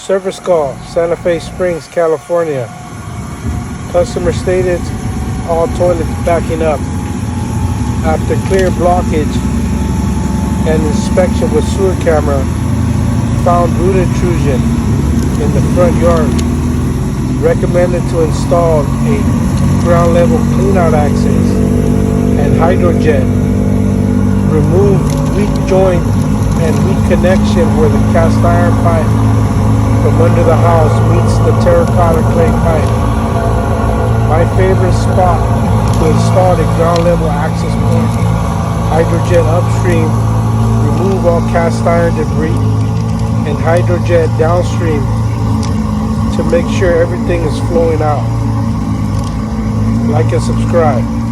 Service call, Santa Fe Springs, California. Customer stated all toilets backing up. After clear blockage and inspection with sewer camera, found root intrusion in the front yard. Recommended to install a ground level cleanout access and hydrojet. Remove weak joint and weak connection where the cast iron pipe from under the house meets the terracotta clay pipe. My favorite spot to install a ground level access point. Hydrojet upstream, remove all cast iron debris, and hydrojet downstream to make sure everything is flowing out. Like and subscribe.